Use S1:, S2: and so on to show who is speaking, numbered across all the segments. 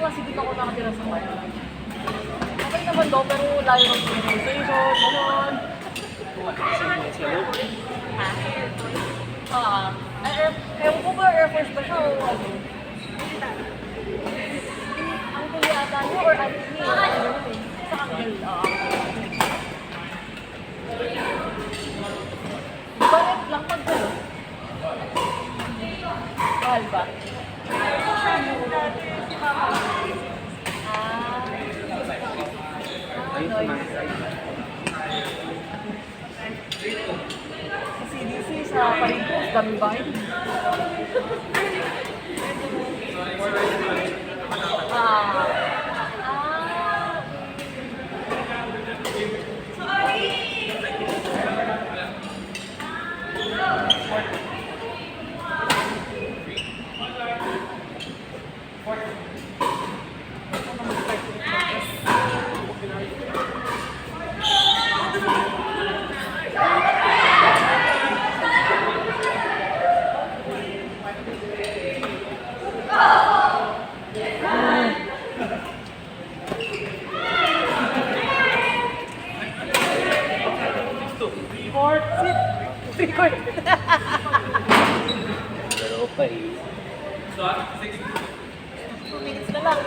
S1: klase dito ako nakatira sa kwarto. Okay naman daw, pero layo ng civilization, gano'n. Ha? Ewan ko ba, Air Force ba siya o ano? Uncle yata niya or auntie niya? Sa uncle, bakit lang pag gano'n? Mahal ba? Sa CDC, sa Paritos, dami ba yun? Record.
S2: Pero pa eh.
S1: 2 minutes na lang.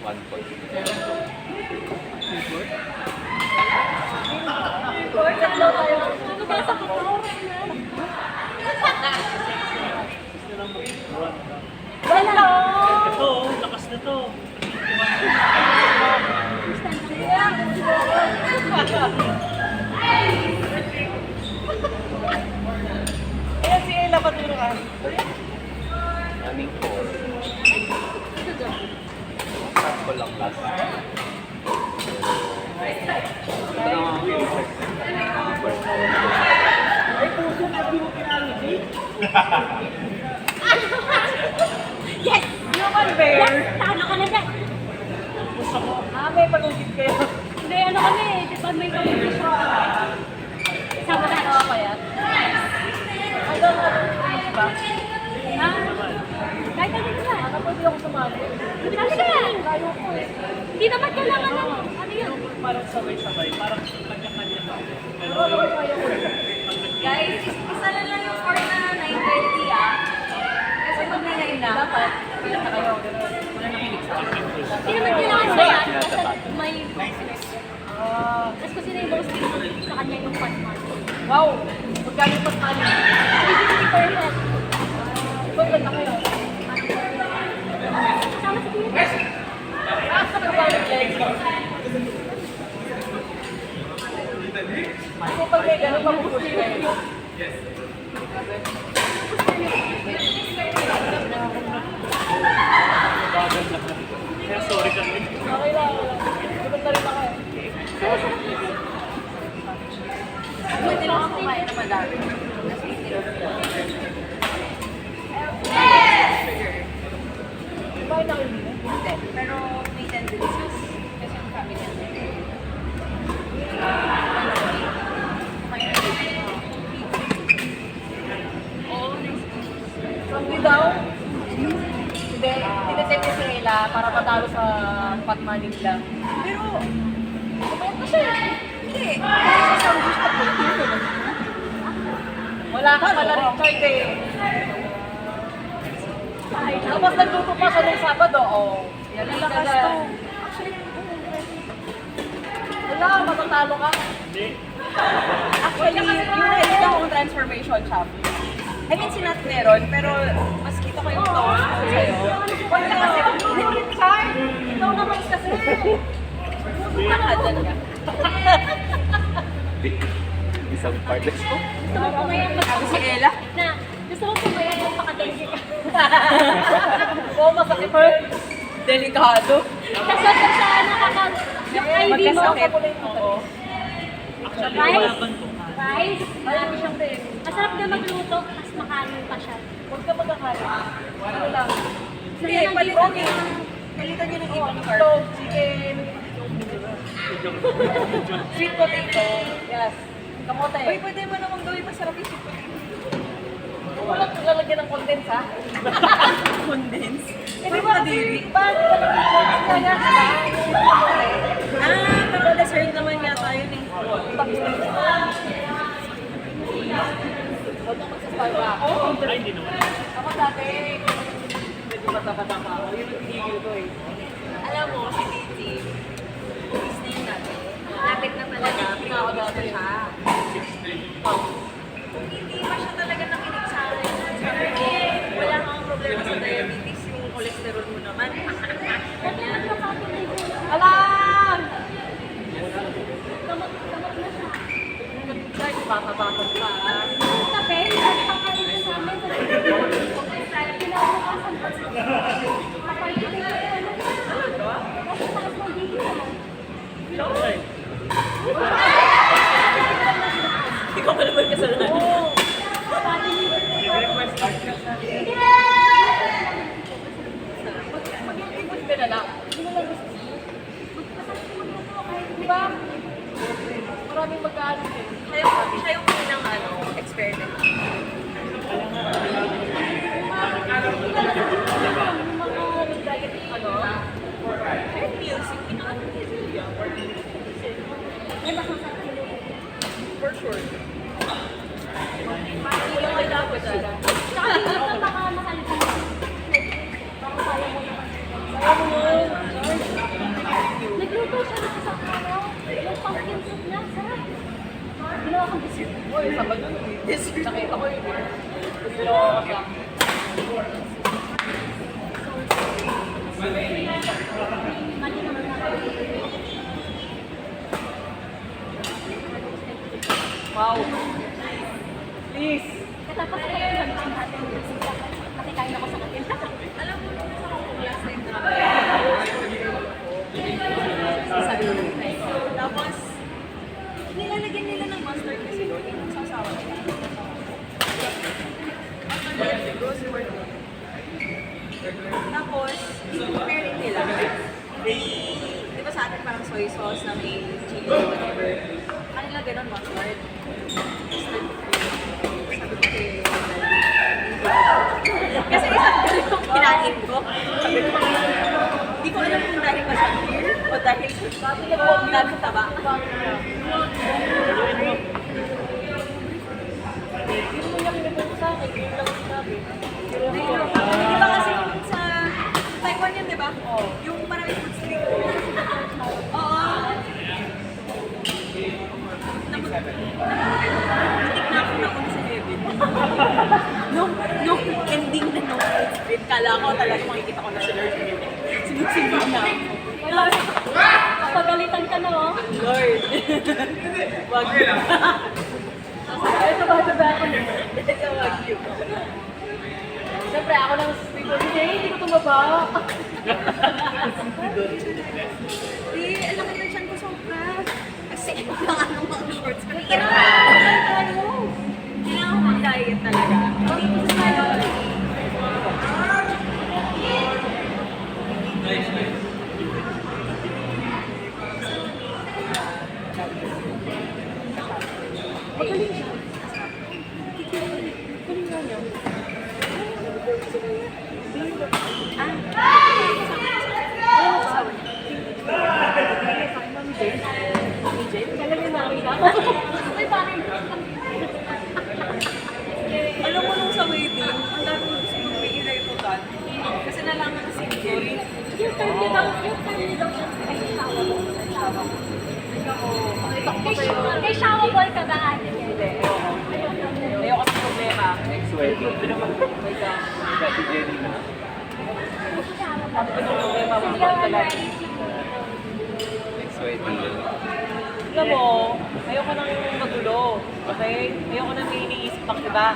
S2: 1 point.
S1: Record, tatlo tayo. Ano ba sa kapatid? Wala!
S3: Ito, lakas na to.
S1: Ayan si Ella, paturo ka.
S2: Aming 4. Sakto lang last.
S1: Ay, puso na di mo pinaliti.
S4: Yes!
S1: Naman, Bear.
S4: Yes! Talo ka na dyan!
S1: May pag-ugit kayo.
S4: Hindi, ano kami, di ba may competition kami? Sama na.
S1: Ano kaya? Hanggang ano ba?
S4: Ha? Kahit ano na.
S1: Ano pwede ako sumali?
S4: Sabi ka!
S1: Kaya ko eh.
S4: Hindi naman kailangan ano. Ano yun?
S3: Parang sabay-sabay, parang kanya-kanya pa. Pero
S1: Ano kaya ko eh?
S5: Guys, isa lang yung for na 9:30 ah. Kasi pag may 9 na,
S1: Dapat, ilan na kayo? Wala nakinig sa akin.
S4: Hindi naman kailangan sa yan. Basta may tapos kasi na yung boss sa kanya yung fun month.
S1: Wow! Magkano pa sali?
S4: Hindi perfect.
S1: Ikaw ilan na kayo?
S4: Kasama sa team.
S1: Sa pagbalit legs. So pag may gano'n, mapupush kayo.
S3: kaya sorry kami.
S1: Okay lang, okay lang. Gutom na rin ako eh.
S5: pwede lang ako kumain na madami.
S1: Kumain na kayo din eh.
S5: Hindi, pero may tendencies. Kasi yung family natin.
S1: Sambi daw. Hindi, tinitip ni Ella para matalo sa pot money nila. Pero, kumayat na siya eh.
S5: Hindi. Sa sandwich na po.
S1: Wala ka pala Richard eh. Tapos nagluto pa siya nung Sabado, oh. Yan ang lakas to. Wala, matatalo ka.
S3: Hindi.
S5: Actually, yung nakikita kong transformation siya. I mean, si Nat meron, pero mas kita ko yung tone ko sa'yo.
S1: Wala kasi, Richard! Ikaw naman kasi.
S5: Nakadan ka.
S2: Isang part. Let's go.
S4: Gusto mo pumayag
S5: Sabi si Ella.
S4: na gusto mo pumayag yung pakadali ka.
S1: Oo, masakit pa.
S5: Delikado.
S4: Kasi sa nakaka... Yung ID mo.
S5: Magkasakit.
S1: Oo.
S3: Actually,
S4: Rice?
S3: laban to.
S4: Rice?
S1: Marami siyang peg.
S4: Masarap na magluto, mas makanin pa siya.
S1: Huwag ka magkakala. Ano lang.
S5: Hindi,
S4: Sige,
S5: palitan niyo ng... Palitan niyo ng ibang carb.
S1: Ito, chicken.
S5: Sweet potato.
S1: Yes. Kamote.
S5: Uy, pwede mo namang gawin masarap yung sweet potato.
S1: Kung walang lalagyan ng condense ha?
S5: Condense.
S1: Eh, di ba kasi, pag kaya
S5: pero dessert naman yata yun eh.
S1: Huwag kang magsasarba ako.
S3: Ay, hindi naman.
S1: Ako dati, medyo bata-bata pa ako. Yun ang tinigil ko eh.
S5: Alam mo, si Titi, is name natin. Lapit na talaga, pinakagat na siya. Kung hindi pa siya talaga nakinig sa akin, sabi ko, wala kang problema sa diabetes, yung cholesterol mo naman.
S1: Alam!
S4: Gamot na siya.
S1: Guys, bata-bata pa.
S4: Tabi, pagkakain ko namin. Kinabukasan ko. Kapalitin ko ano. Kasi taas mo dito.
S5: Ikaw ka naman kasalanan.
S1: Oo!
S3: Request card ka.
S1: Mag-ikot ka na lang.
S4: Hindi mo lang gusto.
S1: Di ba? Maraming mag-aano eh.
S5: Siya yung unang experiment.
S1: Mga diet, ano?
S5: Kahit music, inaano niya siya.
S4: Ay, makakakilo.
S5: For sure.
S1: Hindi lang ay dapat siya.
S4: Tsaka hindi ka baka mahal ka. Baka kaya mo naman.
S1: Kaya mo yun.
S4: Nagluto siya ng isang yung pumpkin soup niya. Sarap. Ginawa kong dessert.
S1: Uy, sabag dessert. Nakita ko yun. Gusto ko kasi.
S4: Mali naman na.
S1: Wow. Please.
S4: Katapos ko yung luncheon natin. Kasi kain ako sa kanila.
S5: Alam mo, last time na sabi ko tapos, nilalagyan nila ng mustard kasi doon, yung sasawa nila. Tapos, i-preparing nila. Di ba sa atin parang soy sauce na may chili or whatever. Kanila ganun, mustard. Sabi ko kay kasi isang ganitong kinain ko. Sabi ko, hindi ko alam kung dahil ba sa beer o dahil dahil sa taba.
S1: Hindi mo niya pinagpapit sa akin. Hindi lang sinabi.
S5: Di ba kasi sa Taiwan yun, di ba? Yung maraming food street. Oo. Natik na ako na una sa heaven. Nung ending na nung food street, kala ko talaga makikita ko na si Lord. Sinusibig na ako.
S4: Pagalitan ka na, oh.
S5: Lord. Wag yun.
S1: Ito ba ito ba ako?
S5: Ito wag yun.
S1: Siyempre, ako lang speaker. Hindi ko tumaba.
S5: Di, alam na siya ko sobra. Kasi lang ano mga shorts ko. Kailangan ko diet talaga.
S1: Magaling siya. Galing nga niya. Talaga namin ka. Ay, parang
S5: Alam mo nung sa wedding, ang dami ko gusto mag-may iputan. Kasi nalaman ko single.
S4: Yung time niya daw siya kay Shawa Ball. Kay Shawa Ball ka ba ate?
S1: hindi. Ayoko kasi problema.
S2: Next wedding.
S1: My gosh.
S2: Dati Jenny na.
S1: Sabi ko nung problema.
S4: Hindi ka
S1: Talaga.
S4: ready.
S2: Next wedding.
S1: Alam mo, ayoko nang magulo. Okay? Ayoko nang may iniisip pang iba.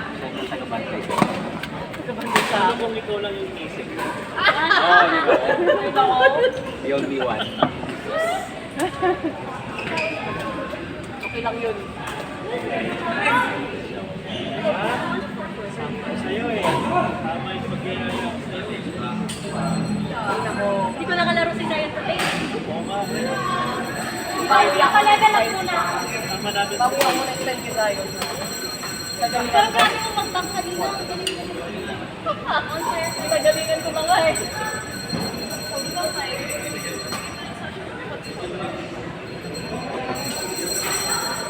S2: Tagapantay.
S1: Kabangga siya.
S3: Ano kung ikaw lang yung isip?
S2: Oh, di ba?
S1: Ito ko.
S2: The only one.
S1: Okay lang yun.
S3: Sa'yo eh. Tama yung pag-iaya ko sa'yo eh.
S1: Tingnan mo.
S4: Hindi ko nakalaro si Zion today.
S3: Oo nga.
S4: Naka-level up muna ako.
S3: Tama natin
S1: Bago ako na-extend kay Zion.
S4: Pero grabe mo mag-back kanina. Ang galing-galing.
S1: Pinagalingan ko na nga eh.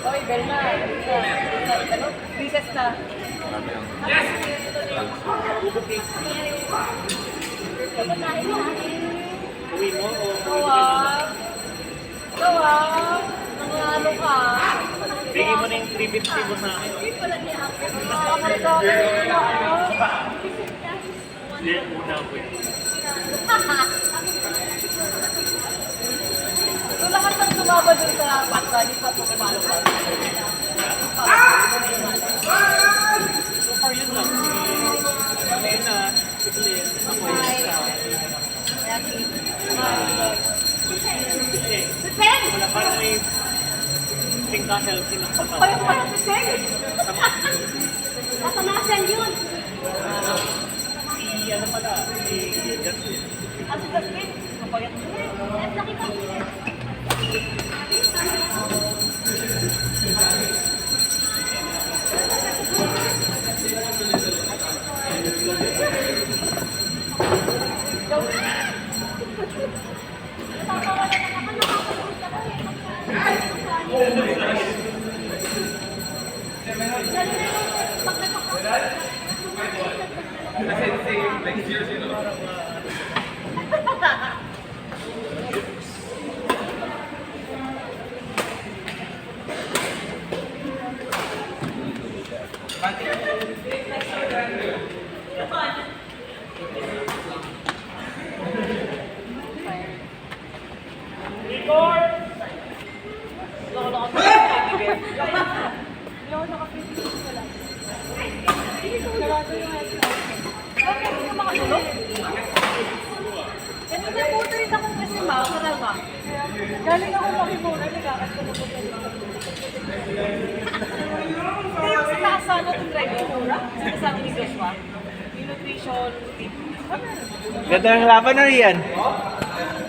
S1: Oy, bell na. Ano? Recess na.
S3: Uwi mo o
S1: Gawa. Nangalo ka.
S3: bigay mo na yung 350 mo sa akin. Hindi, una ko yun.
S1: So lahat ng sumama dun sa patwa, di pa po kumalo pa.
S3: So far yun lang. Si Lena, si Glenn, ako yun sa... Eh, wala parang may sing castle sinakpataw.
S1: Ay, parang si Seng.
S4: Nasa muscle yun.
S3: Si ano pala, si Justin.
S1: Ang si Justin. Kapayat mo.
S4: At nakita ko yun.
S1: Kanina po rin ako kasi makakaral ka. Galing ako makibuna, nagakas ko na po. Kaya yung sinasa na itong driving mura, sinasama ni Joshua, yung nutrition tip.
S2: Ganda ng laban na riyan.